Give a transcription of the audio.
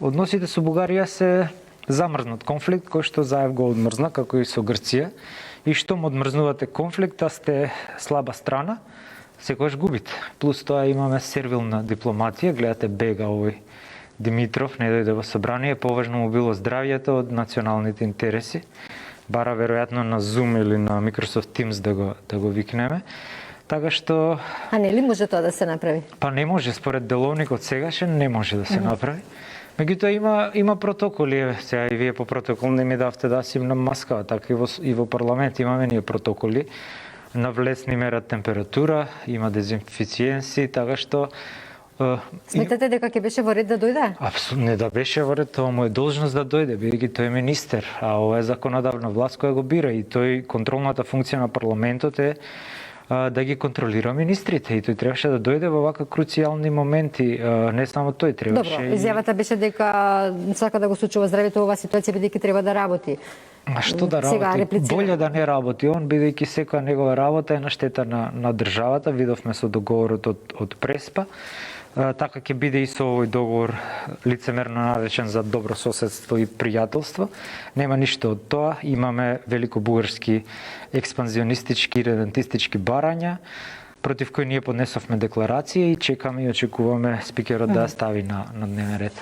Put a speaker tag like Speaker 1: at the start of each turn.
Speaker 1: односите со Бугарија се замрзнат конфликт кој што Заев го одмрзна, како и со Грција. И штом одмрзнувате конфликт, а сте слаба страна, секогаш губите. Плюс тоа имаме сервилна дипломатија, гледате бега овој Димитров, не дојде во собрание, поважно му било здравјето од националните интереси. Бара веројатно на Zoom или на Microsoft Teams да го викнеме. Така што...
Speaker 2: А не ли може тоа да се направи?
Speaker 1: Па не може, според деловникот сегашен не може да се направи. Меѓутоа има протоколи, сега и вие по протокол не ми давте да си на маска, така и во парламент имаме ние протоколи. На влез ни мерат температура, има дезинфициенси, така што...
Speaker 2: Сметате дека ќе беше во ред да дојде?
Speaker 1: Апсолутно не да беше во ред, тоа му е должност да дојде, бидејќи тој е министер, а ова е законодавна власт која го бира и тој контролната функција на парламентот е да ги контролира министрите и тој требаше да дојде во вака круцијални моменти, не само тој требаше.
Speaker 2: Добро, изјавата беше дека сака да го сочува здравјето во оваа ситуација бидејќи треба да работи.
Speaker 1: А што да работи? Боле да не работи он, бидејќи секоја негова работа е на штета на државата, видовме со договорот од Преспа. Така ќе биде и со овој договор лицемерно наречен за добро соседство и пријателство. Нема ништо од тоа. Имаме великобугарски експанзионистички и редентистички барања, против кои ние поднесовме декларација и чекаме и очекуваме спикерот да ја стави на дневен ред.